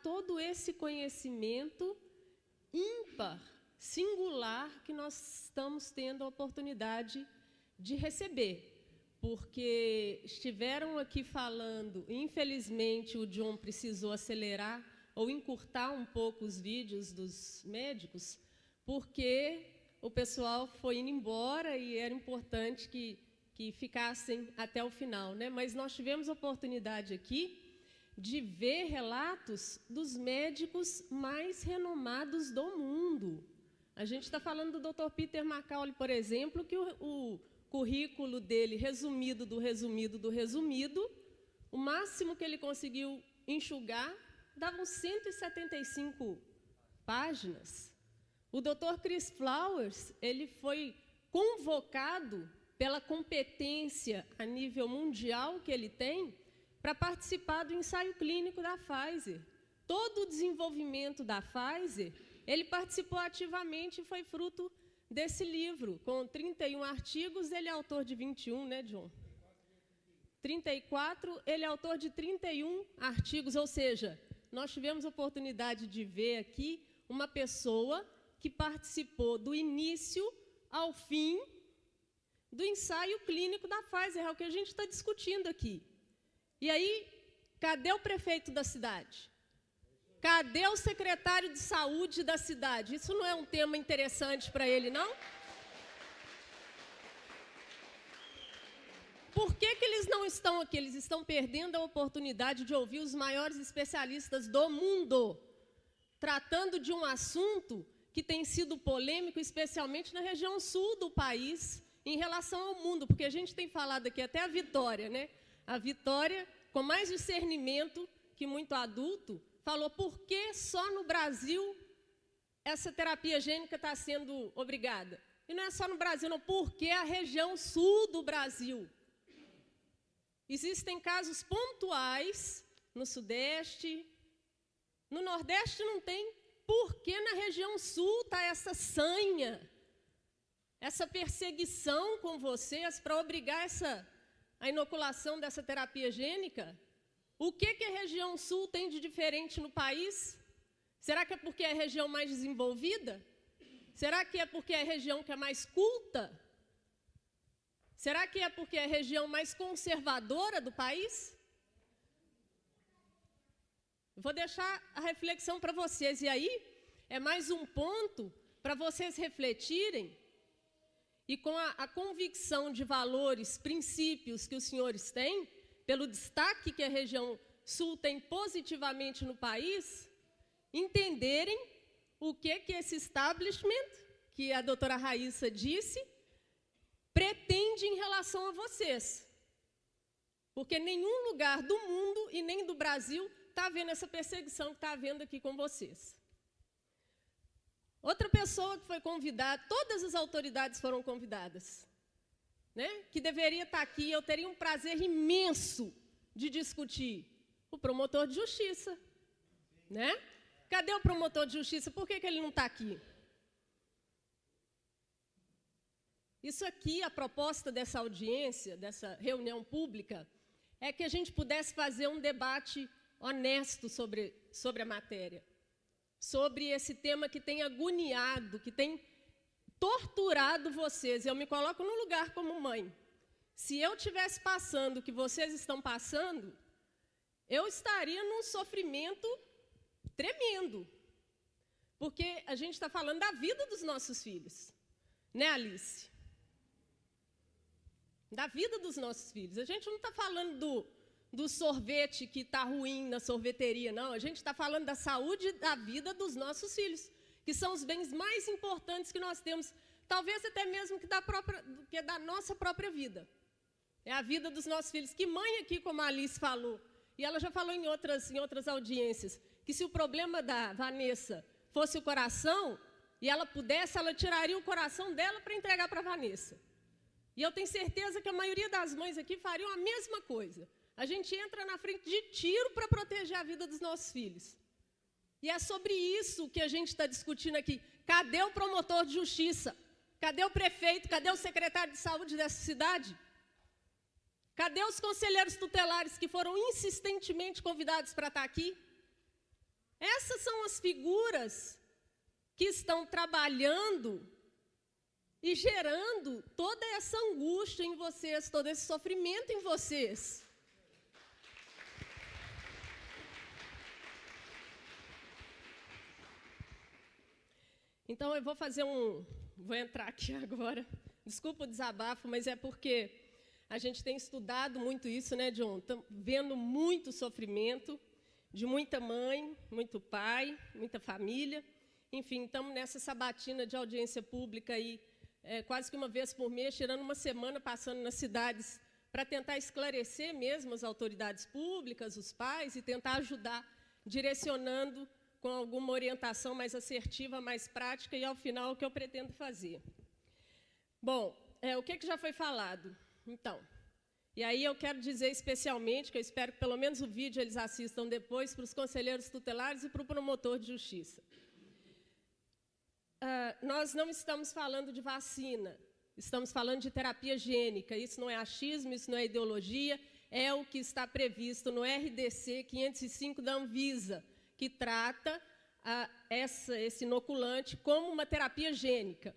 todo esse conhecimento ímpar, singular, que nós estamos tendo a oportunidade de receber. Porque estiveram aqui falando, infelizmente o John precisou acelerar ou encurtar um pouco os vídeos dos médicos, porque o pessoal foi indo embora e era importante que ficassem até o final, né? Mas nós tivemos a oportunidade aqui de ver relatos dos médicos mais renomados do mundo. A gente está falando do Dr. Peter McCauley, por exemplo, que o currículo dele, resumido do resumido do resumido, o máximo que ele conseguiu enxugar, davam 175 páginas. O Dr. Chris Flowers, ele foi convocado pela competência a nível mundial que ele tem para participar do ensaio clínico da Pfizer. Todo o desenvolvimento da Pfizer, ele participou ativamente e foi fruto desse livro, com 31 artigos, ele é autor de 21, né, John? 34, ele é autor de 31 artigos, ou seja, nós tivemos a oportunidade de ver aqui uma pessoa que participou do início ao fim do ensaio clínico da Pfizer, é o que a gente está discutindo aqui. E aí, cadê o prefeito da cidade? Cadê o secretário de saúde da cidade? Isso não é um tema interessante para ele, não? Por que eles não estão aqui? Eles estão perdendo a oportunidade de ouvir os maiores especialistas do mundo, tratando de um assunto que tem sido polêmico, especialmente na região sul do país, em relação ao mundo, porque a gente tem falado aqui até a Vitória, né? A Vitória, com mais discernimento que muito adulto, falou por que só no Brasil essa terapia gênica está sendo obrigada. E não é só no Brasil, não, porque a região sul do Brasil. Existem casos pontuais no Sudeste, no Nordeste não tem. Por que na região sul está essa sanha, essa perseguição com vocês para obrigar a inoculação dessa terapia gênica? O que a região sul tem de diferente no país? Será que é porque é a região mais desenvolvida? Será que é porque é a região que é mais culta? Será que é porque é a região mais conservadora do país? Vou deixar a reflexão para vocês. E aí, é mais um ponto para vocês refletirem e com a convicção de valores, princípios que os senhores têm, pelo destaque que a região sul tem positivamente no país, entenderem o que esse establishment, que a doutora Raíssa disse, pretende em relação a vocês. Porque nenhum lugar do mundo e nem do Brasil está havendo essa perseguição que está havendo aqui com vocês. Outra pessoa que foi convidada, todas as autoridades foram convidadas, né, que deveria estar aqui, eu teria um prazer imenso de discutir, o promotor de justiça. Né? Cadê o promotor de justiça? Por que ele não está aqui? Isso aqui, a proposta dessa audiência, dessa reunião pública, é que a gente pudesse fazer um debate honesto sobre a matéria, sobre esse tema que tem agoniado, que tem torturado vocês. Eu me coloco no lugar como mãe. Se eu estivesse passando o que vocês estão passando, eu estaria num sofrimento tremendo. Porque a gente está falando da vida dos nossos filhos. Né, Alice? Da vida dos nossos filhos. A gente não está falando do sorvete que está ruim na sorveteria, não. A gente está falando da saúde e da vida dos nossos filhos, que são os bens mais importantes que nós temos, talvez até mesmo que da nossa própria vida. É a vida dos nossos filhos. Que mãe aqui, como a Alice falou, e ela já falou em outras audiências, que se o problema da Vanessa fosse o coração, e ela pudesse, ela tiraria o coração dela para entregar para a Vanessa. E eu tenho certeza que a maioria das mães aqui fariam a mesma coisa. A gente entra na frente de tiro para proteger a vida dos nossos filhos. E é sobre isso que a gente está discutindo aqui. Cadê o promotor de justiça? Cadê o prefeito? Cadê o secretário de saúde dessa cidade? Cadê os conselheiros tutelares que foram insistentemente convidados para estar aqui? essas são as figuras que estão trabalhando e gerando toda essa angústia em vocês, todo esse sofrimento em vocês. Então, eu vou entrar aqui agora, desculpa o desabafo, mas é porque a gente tem estudado muito isso, né, John? Estamos vendo muito sofrimento de muita mãe, muito pai, muita família. Enfim, estamos nessa sabatina de audiência pública aí, quase que uma vez por mês, tirando uma semana, passando nas cidades, para tentar esclarecer mesmo as autoridades públicas, os pais, e tentar ajudar, direcionando com alguma orientação mais assertiva, mais prática, e, ao final, o que eu pretendo fazer. Bom, o que já foi falado? Então, e aí eu quero dizer especialmente, que eu espero que pelo menos o vídeo eles assistam depois, para os conselheiros tutelares e para o promotor de justiça. Nós não estamos falando de vacina, estamos falando de terapia gênica. Isso não é achismo, isso não é ideologia, é o que está previsto no RDC 505 da Anvisa, que trata esse inoculante como uma terapia gênica.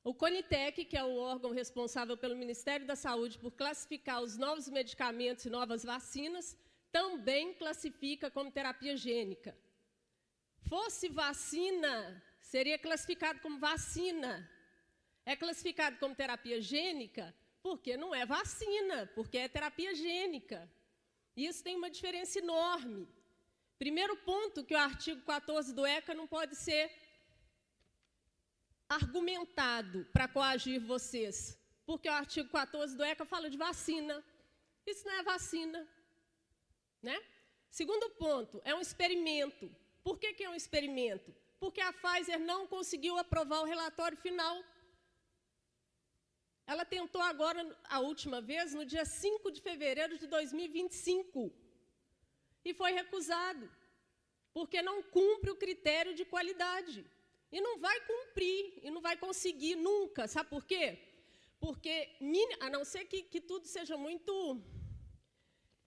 O CONITEC, que é o órgão responsável pelo Ministério da Saúde por classificar os novos medicamentos e novas vacinas, também classifica como terapia gênica. Fosse vacina, seria classificado como vacina. É classificado como terapia gênica porque não é vacina, porque é terapia gênica. E isso tem uma diferença enorme. Primeiro ponto, que o artigo 14 do ECA não pode ser argumentado para coagir vocês, porque o artigo 14 do ECA fala de vacina. Isso não é vacina, né? Segundo ponto, é um experimento. Por que é um experimento? Porque a Pfizer não conseguiu aprovar o relatório final. Ela tentou agora, a última vez, no dia 5 de fevereiro de 2025, e foi recusado, porque não cumpre o critério de qualidade. E não vai cumprir, e não vai conseguir nunca. Sabe por quê? Porque, a não ser que tudo seja muito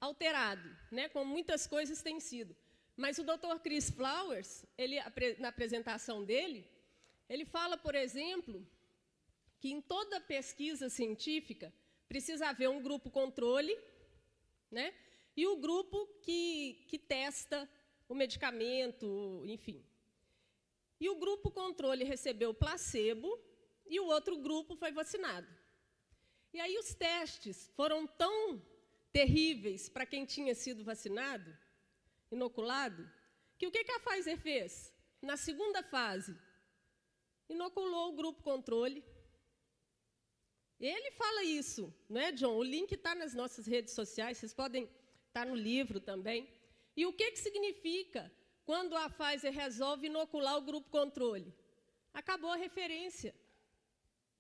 alterado, né, como muitas coisas têm sido. Mas o Dr. Chris Flowers, na apresentação dele, ele fala, por exemplo, que em toda pesquisa científica precisa haver um grupo controle, né, e o grupo que testa o medicamento, enfim. E o grupo controle recebeu placebo e o outro grupo foi vacinado. E aí os testes foram tão terríveis para quem tinha sido vacinado, inoculado, que o que a Pfizer fez? Na segunda fase, inoculou o grupo controle. Ele fala isso, não é, John? O link está nas nossas redes sociais, vocês podem estar no livro também. E o que significa quando a Pfizer resolve inocular o grupo controle? Acabou a referência.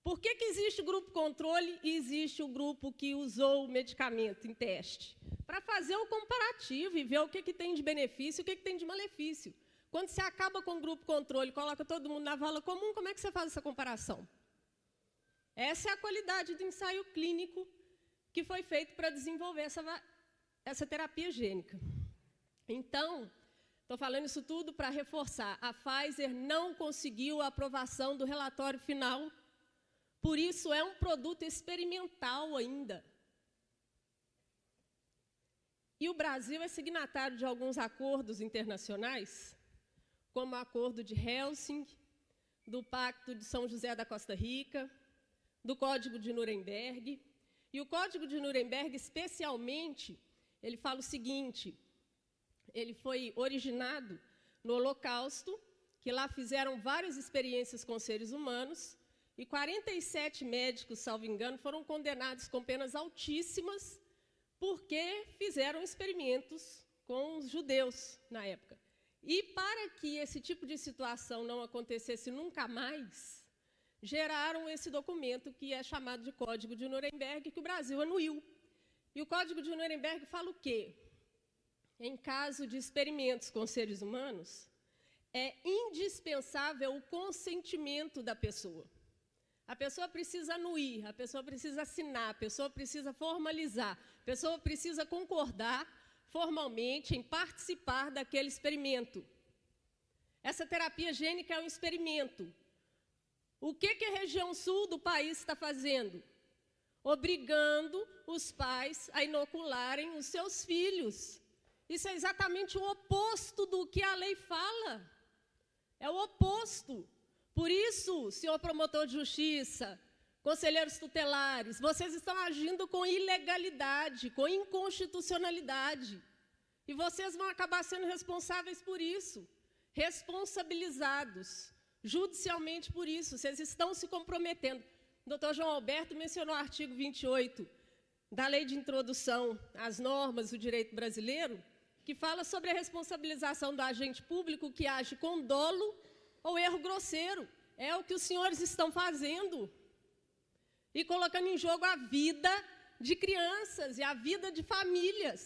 Por que existe o grupo controle e existe o grupo que usou o medicamento em teste? Para fazer o comparativo e ver o que tem de benefício e o que tem de malefício. Quando você acaba com o grupo controle, coloca todo mundo na vala comum, como é que você faz essa comparação? Essa é a qualidade do ensaio clínico que foi feito para desenvolver essa terapia gênica. Então, estou falando isso tudo para reforçar. A Pfizer não conseguiu a aprovação do relatório final, por isso é um produto experimental ainda. E o Brasil é signatário de alguns acordos internacionais, como o Acordo de Helsinki, do Pacto de São José da Costa Rica, do Código de Nuremberg. E o Código de Nuremberg, especialmente, ele fala o seguinte: ele foi originado no Holocausto, que lá fizeram várias experiências com seres humanos, e 47 médicos, salvo engano, foram condenados com penas altíssimas, porque fizeram experimentos com os judeus na época. E para que esse tipo de situação não acontecesse nunca mais, geraram esse documento que é chamado de Código de Nuremberg, que o Brasil anuiu. E o Código de Nuremberg fala o quê? Em caso de experimentos com seres humanos, é indispensável o consentimento da pessoa. A pessoa precisa anuir, a pessoa precisa assinar, a pessoa precisa formalizar, a pessoa precisa concordar formalmente em participar daquele experimento. essa terapia gênica é um experimento. O que a região sul do país está fazendo? Obrigando os pais a inocularem os seus filhos. Isso é exatamente o oposto do que a lei fala. É o oposto. Por isso, senhor promotor de justiça, conselheiros tutelares, vocês estão agindo com ilegalidade, com inconstitucionalidade. E vocês vão acabar sendo responsáveis por isso, responsabilizados judicialmente por isso. Vocês estão se comprometendo. O doutor João Alberto mencionou o artigo 28 da Lei de Introdução às Normas do Direito Brasileiro, que fala sobre a responsabilização do agente público que age com dolo ou erro grosseiro. É o que os senhores estão fazendo. E colocando em jogo a vida de crianças e a vida de famílias.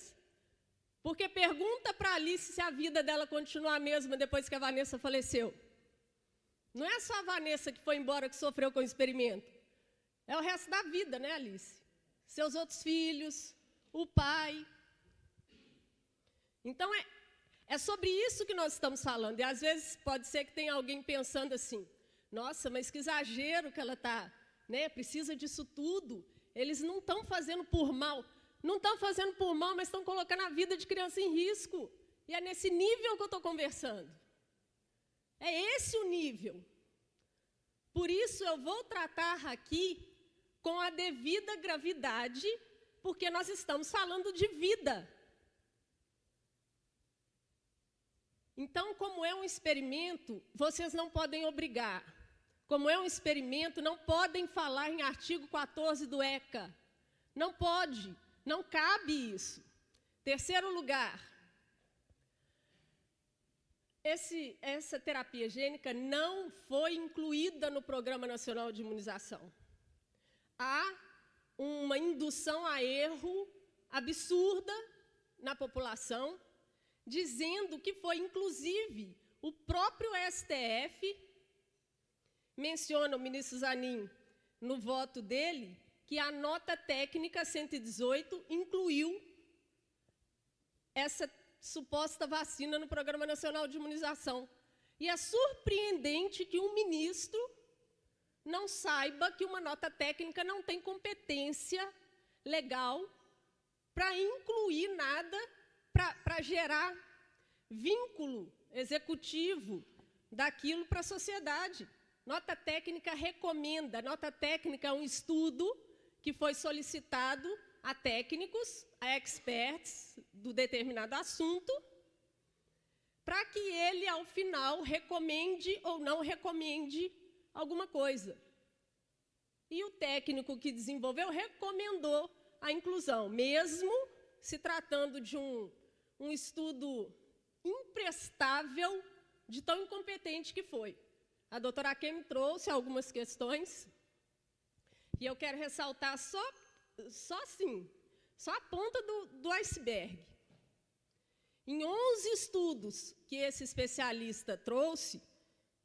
Porque pergunta para a Alice se a vida dela continua a mesma depois que a Vanessa faleceu. Não é só a Vanessa que foi embora que sofreu com o experimento. É o resto da vida, né, Alice? Seus outros filhos, o pai. Então, é sobre isso que nós estamos falando. E, às vezes, pode ser que tenha alguém pensando assim, nossa, mas que exagero que ela está, né? Precisa disso tudo. Eles não estão fazendo por mal. Não estão fazendo por mal, mas estão colocando a vida de criança em risco. E é nesse nível que eu estou conversando. É esse o nível. Por isso, eu vou tratar aqui com a devida gravidade, porque nós estamos falando de vida. Então, como é um experimento, vocês não podem obrigar. Como é um experimento, não podem falar em artigo 14 do ECA. Não pode, não cabe isso. Terceiro lugar, essa terapia gênica não foi incluída no Programa Nacional de Imunização. Há uma indução a erro absurda na população, dizendo que foi, inclusive, o próprio STF, menciona o ministro Zanin no voto dele, que a nota técnica 118 incluiu essa suposta vacina no Programa Nacional de Imunização. E é surpreendente que um ministro não saiba que uma nota técnica não tem competência legal para incluir nada, para gerar vínculo executivo daquilo para a sociedade. Nota técnica recomenda, nota técnica é um estudo que foi solicitado a técnicos, a experts do determinado assunto, para que ele, ao final, recomende ou não recomende alguma coisa. E o técnico que desenvolveu recomendou a inclusão, mesmo se tratando de um estudo imprestável de tão incompetente que foi. A doutora Kemi trouxe algumas questões, e eu quero ressaltar só a ponta do iceberg. Em 11 estudos que esse especialista trouxe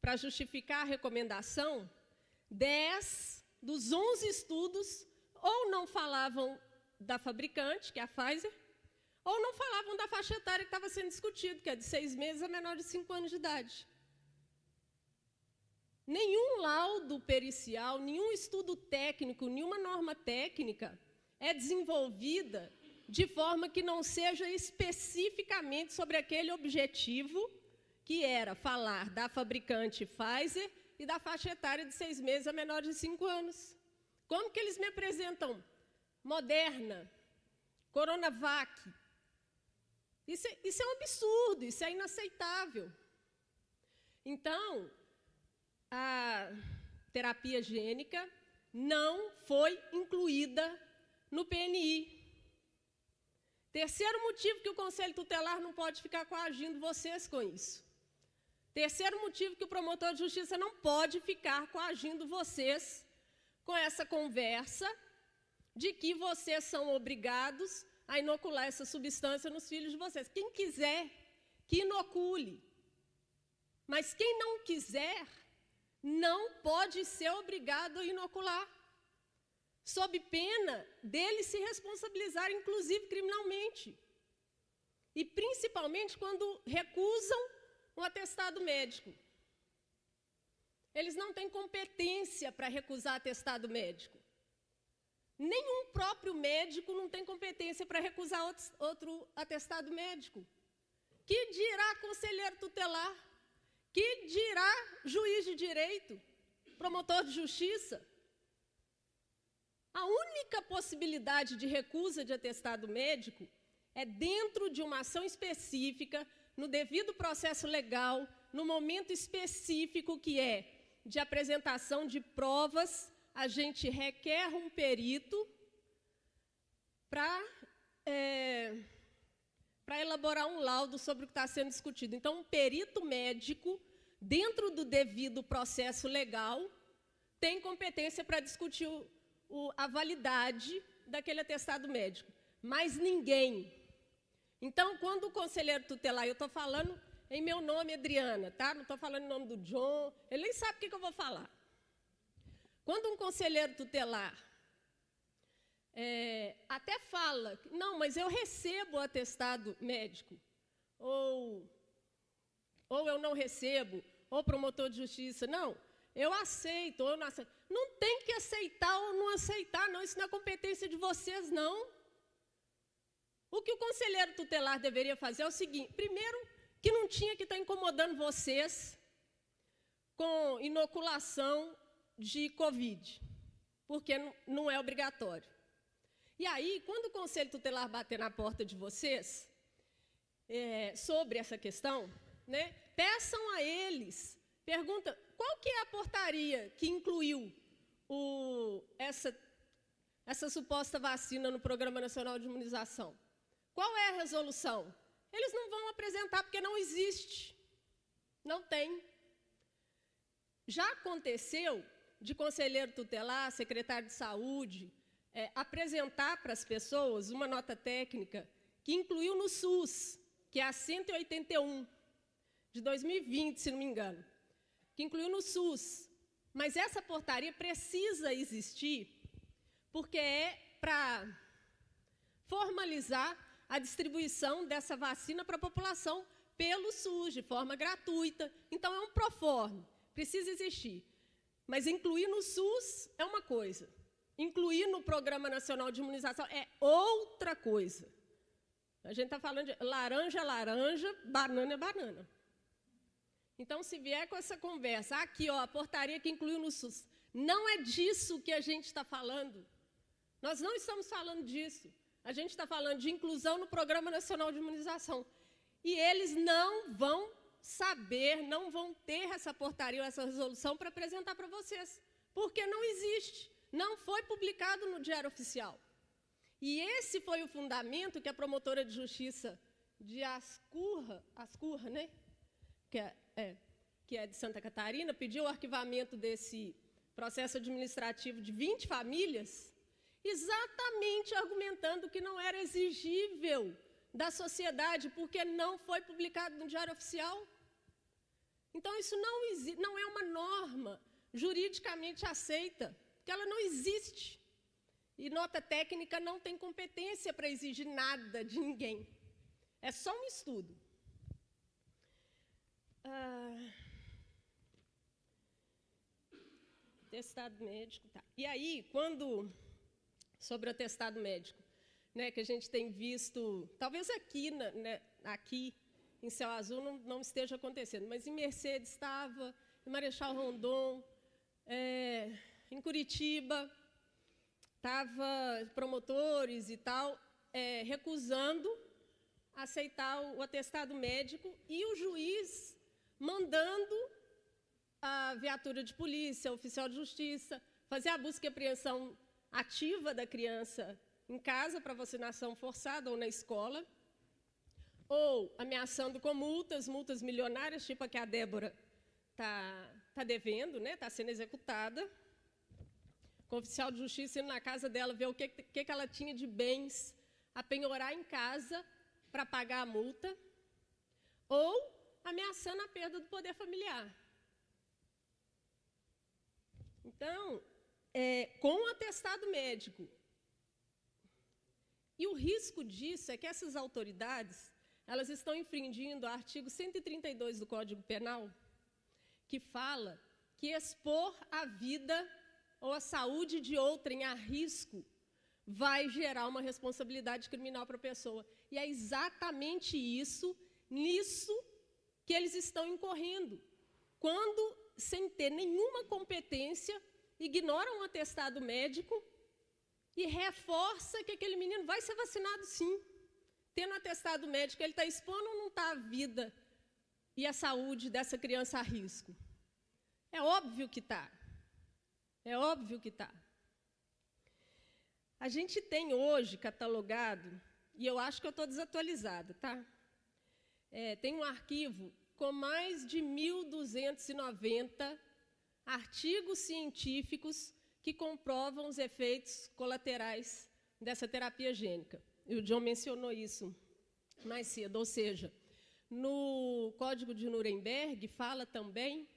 para justificar a recomendação, 10 dos 11 estudos ou não falavam da fabricante, que é a Pfizer, ou não falavam da faixa etária que estava sendo discutido, que é de 6 meses a menor de 5 anos de idade. Nenhum laudo pericial, nenhum estudo técnico, nenhuma norma técnica é desenvolvida de forma que não seja especificamente sobre aquele objetivo que era falar da fabricante Pfizer e da faixa etária de 6 meses a menor de 5 anos. Como que eles me apresentam Moderna, Coronavac? Isso é um absurdo, isso é inaceitável. Então, a terapia gênica não foi incluída no PNI. Terceiro motivo que o Conselho Tutelar não pode ficar coagindo vocês com isso. Terceiro motivo que o promotor de justiça não pode ficar coagindo vocês com essa conversa de que vocês são obrigados a inocular essa substância nos filhos de vocês. Quem quiser, que inocule. Mas quem não quiser, não pode ser obrigado a inocular, sob pena deles se responsabilizar, inclusive criminalmente. E principalmente quando recusam um atestado médico. Eles não têm competência para recusar atestado médico. Nenhum próprio médico não tem competência para recusar outro atestado médico. Que dirá conselheiro tutelar? Que dirá juiz de direito? Promotor de justiça? A única possibilidade de recusa de atestado médico é dentro de uma ação específica, no devido processo legal, no momento específico que é de apresentação de provas, a gente requer um perito para elaborar um laudo sobre o que está sendo discutido. Então, um perito médico, dentro do devido processo legal, tem competência para discutir a validade daquele atestado médico, mas ninguém. Então, quando o conselheiro tutelar, eu estou falando em meu nome, Adriana, tá? Não estou falando em nome do John, ele nem sabe o que eu vou falar. Quando um conselheiro tutelar até fala, não, mas eu recebo o atestado médico, ou eu não recebo, ou promotor de justiça, não, eu aceito, ou eu não aceito. Não tem que aceitar ou não aceitar, não, isso não é competência de vocês, não. O que o conselheiro tutelar deveria fazer é o seguinte, primeiro, que não tinha que estar incomodando vocês com inoculação de Covid, porque não é obrigatório. E aí, quando o conselho tutelar bater na porta de vocês, sobre essa questão, né, peçam a eles, pergunta, qual que é a portaria que incluiu essa suposta vacina no Programa Nacional de Imunização? Qual é a resolução? Eles não vão apresentar porque não existe, não tem. Já aconteceu de conselheiro tutelar, secretário de saúde, apresentar para as pessoas uma nota técnica que incluiu no SUS, que é a 181, de 2020, se não me engano, que incluiu no SUS. Mas essa portaria precisa existir porque é para formalizar a distribuição dessa vacina para a população pelo SUS, de forma gratuita. Então, é um proforme, precisa existir. Mas incluir no SUS é uma coisa, incluir no Programa Nacional de Imunização é outra coisa. A gente está falando de laranja é laranja, banana é banana. Então, se vier com essa conversa, aqui, ó, a portaria que incluiu no SUS, não é disso que a gente está falando. Nós não estamos falando disso. A gente está falando de inclusão no Programa Nacional de Imunização. E eles não vão saber, não vão ter essa portaria ou essa resolução para apresentar para vocês, porque não existe, não foi publicado no Diário Oficial. E esse foi o fundamento que a promotora de justiça de Ascurra, né? Que é de Santa Catarina, pediu o arquivamento desse processo administrativo de 20 famílias, exatamente argumentando que não era exigível da sociedade, porque não foi publicado no Diário Oficial. Então, isso não é uma norma juridicamente aceita, porque ela não existe. E nota técnica não tem competência para exigir nada de ninguém. É só um estudo. Atestado médico, tá. E aí, sobre o atestado médico, né, que a gente tem visto, talvez aqui, aqui em Céu Azul não esteja acontecendo, mas em Mercedes estava, em Marechal Rondon, em Curitiba, estava promotores e tal, recusando aceitar o atestado médico e o juiz mandando a viatura de polícia, o oficial de justiça, fazer a busca e apreensão ativa da criança em casa para vacinação forçada ou na escola, ou ameaçando com multas milionárias, tipo a que a Débora está devendo, né, está sendo executada, com o oficial de justiça indo na casa dela ver o que ela tinha de bens a penhorar em casa para pagar a multa, ou ameaçando a perda do poder familiar. Então, com o atestado médico. E o risco disso é que essas autoridades, elas estão infringindo o artigo 132 do Código Penal, que fala que expor a vida ou a saúde de outrem a risco vai gerar uma responsabilidade criminal para a pessoa. E é exatamente nisso que eles estão incorrendo. Quando, sem ter nenhuma competência, ignoram um atestado médico e reforça que aquele menino vai ser vacinado sim. Tendo atestado médico, ele está expondo ou não está a vida e a saúde dessa criança a risco? É óbvio que está. É óbvio que está. A gente tem hoje catalogado, e eu acho que eu estou desatualizada, tá? Tem um arquivo com mais de 1.290 artigos científicos que comprovam os efeitos colaterais dessa terapia gênica. E o John mencionou isso mais cedo, ou seja, no Código de Nuremberg fala também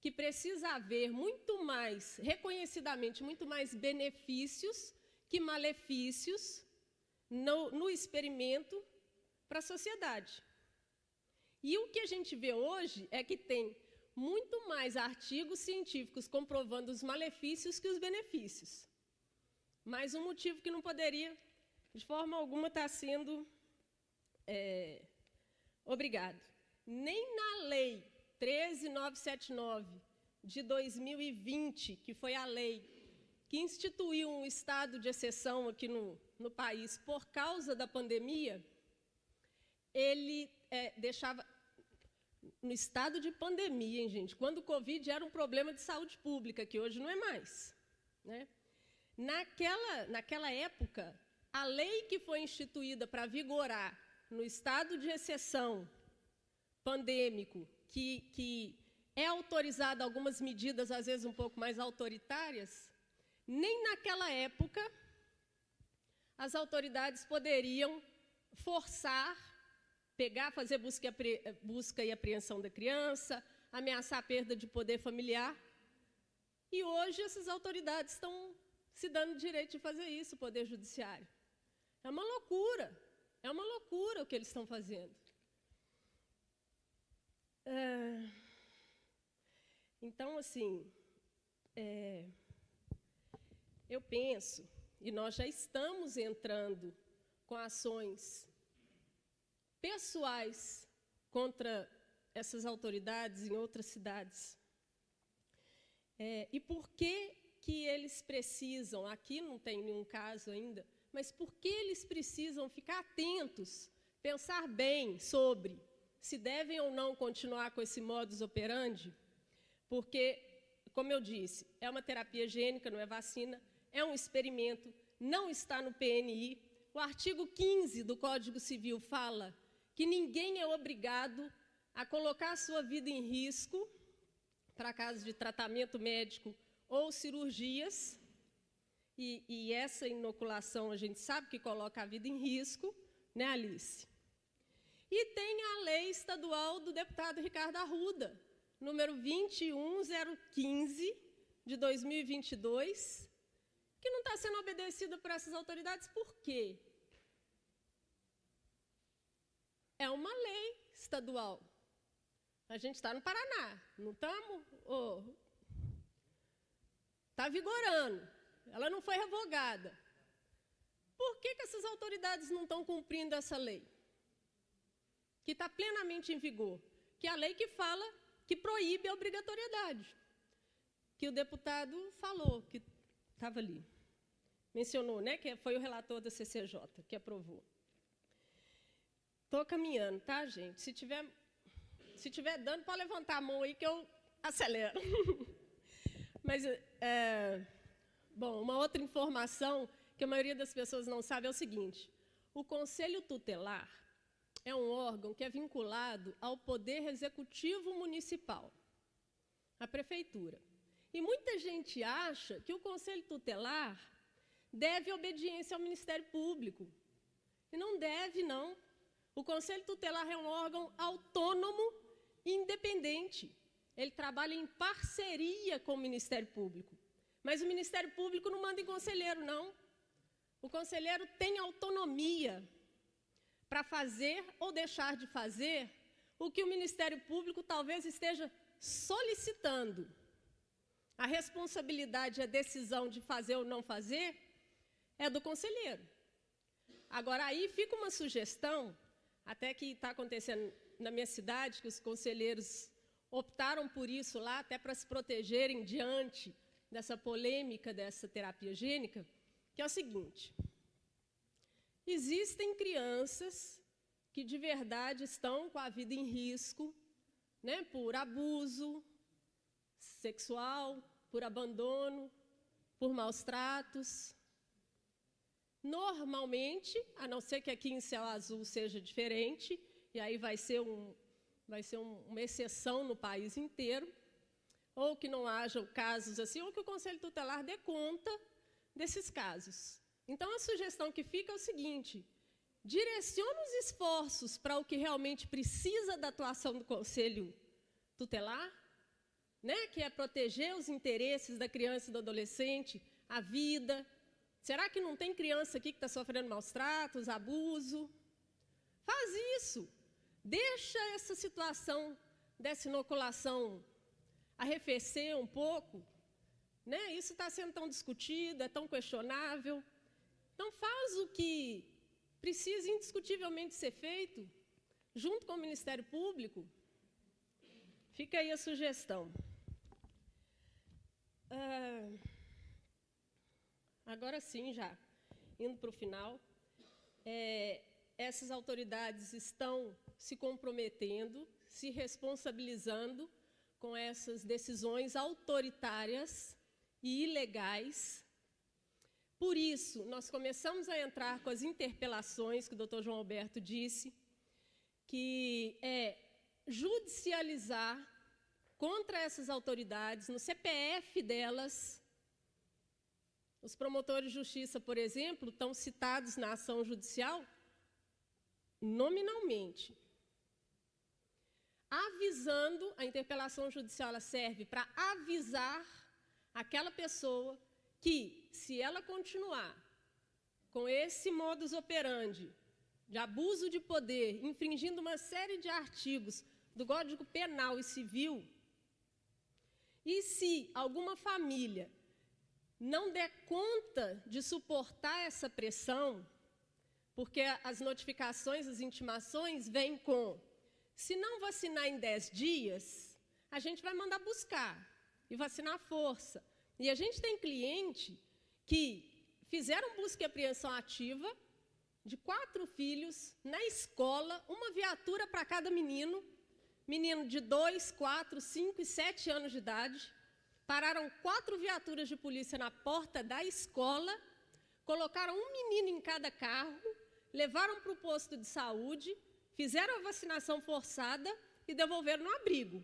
que precisa haver muito mais, reconhecidamente, muito mais benefícios que malefícios no experimento para a sociedade. E o que a gente vê hoje é que tem muito mais artigos científicos comprovando os malefícios que os benefícios. Mais um motivo que não poderia, de forma alguma, estar sendo obrigado. Nem na Lei 13.979 de 2020, que foi a lei que instituiu um estado de exceção aqui no país por causa da pandemia, ele deixava no estado de pandemia, hein, gente? Quando o Covid era um problema de saúde pública, que hoje não é mais, né? Naquela época, a lei que foi instituída para vigorar no estado de exceção pandêmico, que é autorizada algumas medidas, às vezes, um pouco mais autoritárias, nem naquela época as autoridades poderiam forçar, fazer busca e apreensão da criança, ameaçar a perda de poder familiar. E hoje essas autoridades estão se dando direito de fazer isso, o Poder Judiciário. É uma loucura o que eles estão fazendo. Então, assim, eu penso, e nós já estamos entrando com ações pessoais contra essas autoridades em outras cidades. E por que eles precisam, aqui não tem nenhum caso ainda, mas por que eles precisam ficar atentos, pensar bem sobre se devem ou não continuar com esse modus operandi? Porque, como eu disse, é uma terapia gênica, não é vacina, é um experimento, não está no PNI. O artigo 15 do Código Civil fala que ninguém é obrigado a colocar a sua vida em risco para casos de tratamento médico ou cirurgias, e essa inoculação a gente sabe que coloca a vida em risco, né, Alice? E tem a lei estadual do deputado Ricardo Arruda, número 21015, de 2022, que não está sendo obedecida por essas autoridades. Por quê? É uma lei estadual. A gente está no Paraná, não estamos? Está vigorando, ela não foi revogada. Por que essas autoridades não estão cumprindo essa lei? Que está plenamente em vigor, que é a lei que fala, que proíbe a obrigatoriedade, que o deputado falou, que estava ali, mencionou, né, que foi o relator da CCJ que aprovou. Estou caminhando, tá, gente? Se tiver dano, pode levantar a mão aí que eu acelero. Mas, bom, uma outra informação que a maioria das pessoas não sabe é o seguinte: o Conselho Tutelar é um órgão que é vinculado ao Poder Executivo Municipal, à Prefeitura. E muita gente acha que o Conselho Tutelar deve obediência ao Ministério Público. E não deve, não. O Conselho Tutelar é um órgão autônomo e independente. Ele trabalha em parceria com o Ministério Público. Mas o Ministério Público não manda em conselheiro, não. O conselheiro tem autonomia para fazer ou deixar de fazer o que o Ministério Público talvez esteja solicitando. A responsabilidade e a decisão de fazer ou não fazer é do conselheiro. Agora, aí fica uma sugestão, até que está acontecendo na minha cidade, que os conselheiros optaram por isso lá, até para se protegerem diante dessa polêmica dessa terapia gênica, que é o seguinte: existem crianças que de verdade estão com a vida em risco, né, por abuso sexual, por abandono, por maus tratos. Normalmente, a não ser que aqui em Céu Azul seja diferente, e aí vai ser uma exceção no país inteiro, ou que não hajam casos assim, ou que o Conselho Tutelar dê conta desses casos. Então, a sugestão que fica é o seguinte: direcione os esforços para o que realmente precisa da atuação do Conselho Tutelar, né, que é proteger os interesses da criança e do adolescente, a vida. Será que não tem criança aqui que está sofrendo maus tratos, abuso? Faz isso. Deixa essa situação dessa inoculação arrefecer um pouco, né? Isso está sendo tão discutido, é tão questionável. Então, faz o que precisa indiscutivelmente ser feito, junto com o Ministério Público. Fica aí a sugestão. Agora sim, já indo para o final, essas autoridades estão se comprometendo, se responsabilizando com essas decisões autoritárias e ilegais. Por isso, nós começamos a entrar com as interpelações que o Dr. João Alberto disse, que é judicializar contra essas autoridades, no CPF delas. Os promotores de justiça, por exemplo, estão citados na ação judicial nominalmente. Avisando, a interpelação judicial ela serve para avisar aquela pessoa que, se ela continuar com esse modus operandi de abuso de poder, infringindo uma série de artigos do Código Penal e Civil, e se alguma família não der conta de suportar essa pressão, porque as notificações, as intimações vêm com: se não vacinar em 10 dias, a gente vai mandar buscar e vacinar à força. E a gente tem cliente que fizeram busca e apreensão ativa de 4 filhos na escola, uma viatura para cada menino de 2, 4, 5 e 7 anos de idade. Pararam 4 viaturas de polícia na porta da escola, colocaram um menino em cada carro, levaram para o posto de saúde, fizeram a vacinação forçada e devolveram no abrigo.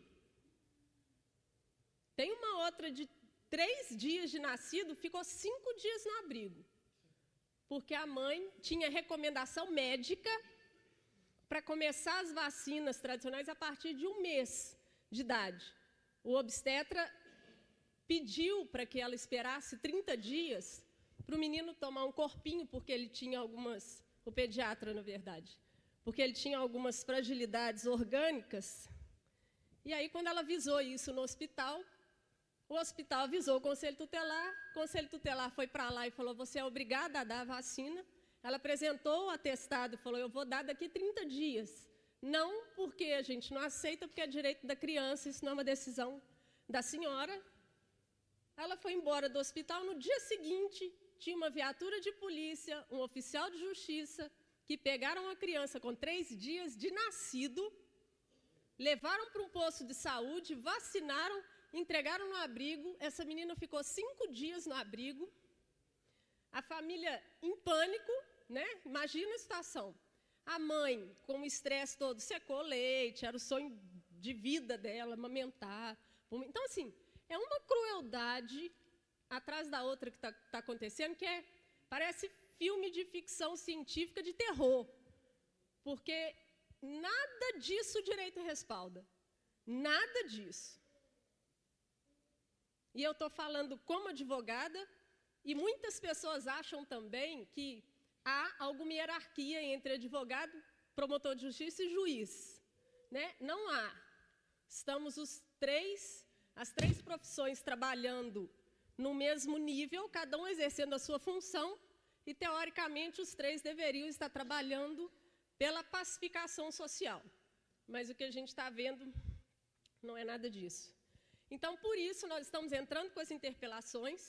Tem uma outra de 3 dias de nascido, ficou 5 dias no abrigo, porque a mãe tinha recomendação médica para começar as vacinas tradicionais a partir de 1 mês de idade. O obstetra pediu para que ela esperasse 30 dias para o menino tomar um corpinho, porque ele tinha algumas, o pediatra, na verdade, porque ele tinha algumas fragilidades orgânicas. E aí, quando ela avisou isso no hospital, o hospital avisou o Conselho Tutelar foi para lá e falou: você é obrigada a dar a vacina. Ela apresentou o atestado e falou: eu vou dar daqui 30 dias. Não porque a gente não aceita, porque é direito da criança, isso não é uma decisão da senhora. Ela foi embora do hospital. No dia seguinte, tinha uma viatura de polícia, um oficial de justiça, que pegaram a criança com 3 dias de nascido, levaram para um posto de saúde, vacinaram, entregaram no abrigo. Essa menina ficou 5 dias no abrigo. A família em pânico, né? Imagina a situação. A mãe, com o estresse todo, secou leite, era o sonho de vida dela, amamentar. Então, assim, é uma crueldade atrás da outra que está acontecendo, que parece filme de ficção científica de terror, porque nada disso o direito respalda, nada disso. E eu estou falando como advogada, e muitas pessoas acham também que há alguma hierarquia entre advogado promotor de justiça e juiz, né? Não há. Estamos as três profissões trabalhando no mesmo nível, cada um exercendo a sua função, e, teoricamente, os três deveriam estar trabalhando pela pacificação social. Mas o que a gente está vendo não é nada disso. Então, por isso, nós estamos entrando com as interpelações,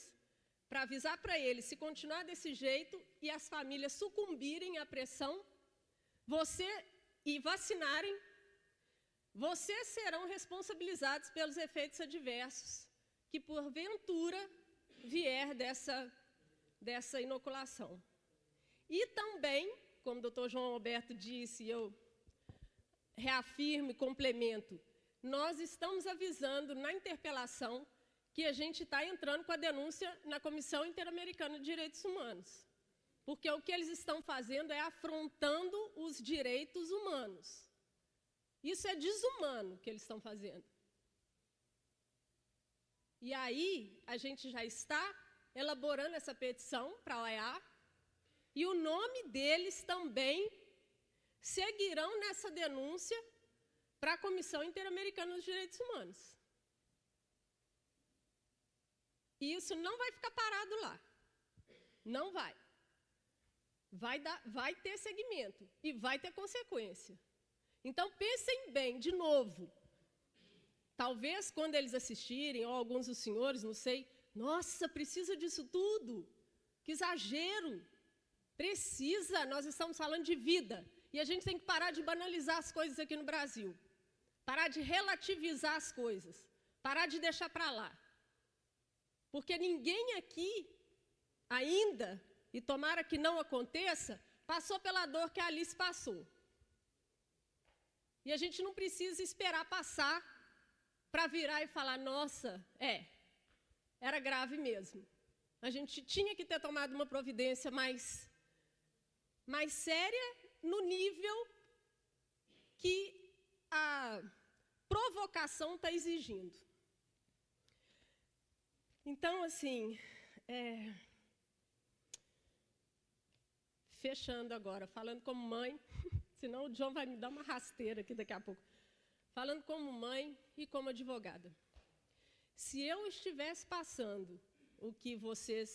para avisar para eles, se continuar desse jeito e as famílias sucumbirem à pressão, e vacinarem, vocês serão responsabilizados pelos efeitos adversos que, porventura, vier dessa inoculação. E também, como o doutor João Alberto disse, eu reafirmo e complemento, nós estamos avisando na interpelação que a gente está entrando com a denúncia na Comissão Interamericana de Direitos Humanos. Porque o que eles estão fazendo é afrontando os direitos humanos. Isso é desumano que eles estão fazendo. E aí, a gente já está elaborando essa petição para a OEA, e o nome deles também seguirão nessa denúncia para a Comissão Interamericana dos Direitos Humanos. E isso não vai ficar parado lá. Não vai. Vai ter segmento e vai ter consequência. Então, pensem bem, de novo. Talvez, quando eles assistirem, ou alguns dos senhores, não sei, nossa, precisa disso tudo. Que exagero. Precisa, nós estamos falando de vida. E a gente tem que parar de banalizar as coisas aqui no Brasil. Parar de relativizar as coisas. Parar de deixar para lá. Porque ninguém aqui ainda, e tomara que não aconteça, passou pela dor que a Alice passou. E a gente não precisa esperar passar para virar e falar, nossa, era grave mesmo. A gente tinha que ter tomado uma providência mais séria no nível que a provocação está exigindo. Então, assim, fechando agora, falando como mãe, senão o John vai me dar uma rasteira aqui daqui a pouco. Falando como mãe e como advogada. Se eu estivesse passando o que vocês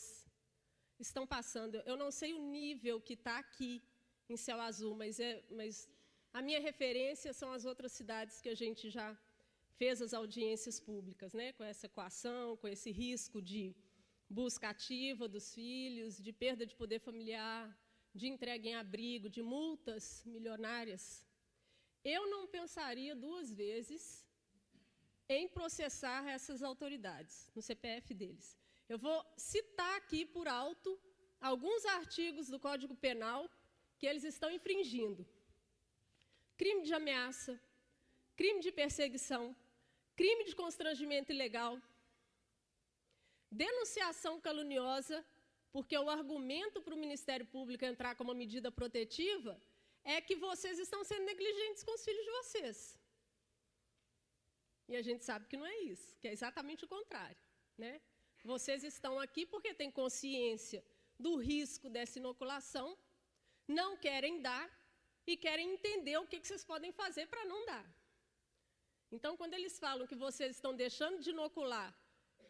estão passando, eu não sei o nível que está aqui em Céu Azul, mas a minha referência são as outras cidades que a gente já fez as audiências públicas, né, com essa coação, com esse risco de busca ativa dos filhos, de perda de poder familiar, de entrega em abrigo, de multas milionárias. Eu não pensaria duas vezes em processar essas autoridades, no CPF deles. Eu vou citar aqui por alto alguns artigos do Código Penal que eles estão infringindo. Crime de ameaça, crime de perseguição, crime de constrangimento ilegal, denunciação caluniosa, porque o argumento para o Ministério Público entrar como medida protetiva é que vocês estão sendo negligentes com os filhos de vocês. E a gente sabe que não é isso, que é exatamente o contrário, né? Vocês estão aqui porque têm consciência do risco dessa inoculação, não querem dar e querem entender o que vocês podem fazer para não dar. Então, quando eles falam que vocês estão deixando de inocular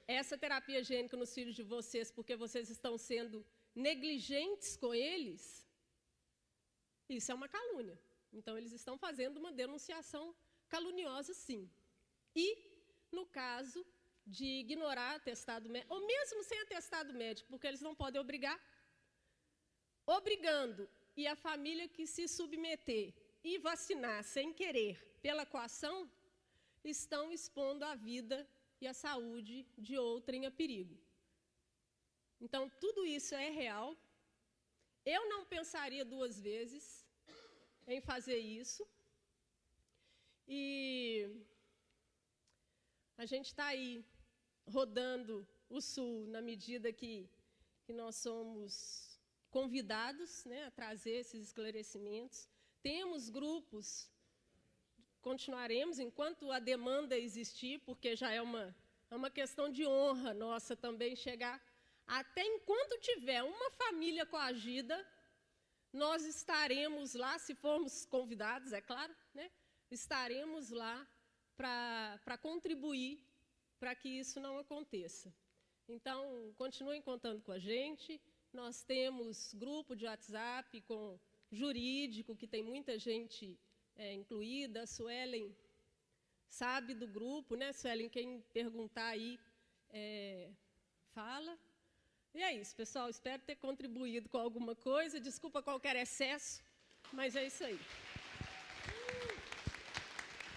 essa terapia gênica nos filhos de vocês porque vocês estão sendo negligentes com eles, isso é uma calúnia. Então, eles estão fazendo uma denunciação caluniosa, sim. E, no caso de ignorar atestado médico, ou mesmo sem atestado médico, porque eles não podem obrigar, obrigando, e a família que se submeter e vacinar sem querer pela coação, estão expondo a vida e a saúde de outrem a perigo. Então, tudo isso é real. Eu não pensaria duas vezes em fazer isso. E a gente está aí rodando o Sul na medida que nós somos convidados, né, a trazer esses esclarecimentos. Temos grupos, continuaremos enquanto a demanda existir, porque já é uma questão de honra nossa também chegar. Até enquanto tiver uma família coagida, nós estaremos lá, se formos convidados, é claro, né? Estaremos lá para contribuir para que isso não aconteça. Então, continuem contando com a gente. Nós temos grupo de WhatsApp com jurídico, que tem muita gente incluída. A Suelen sabe do grupo, né, Suelen? Quem perguntar aí, fala. E é isso, pessoal. Espero ter contribuído com alguma coisa. Desculpa qualquer excesso, mas é isso aí.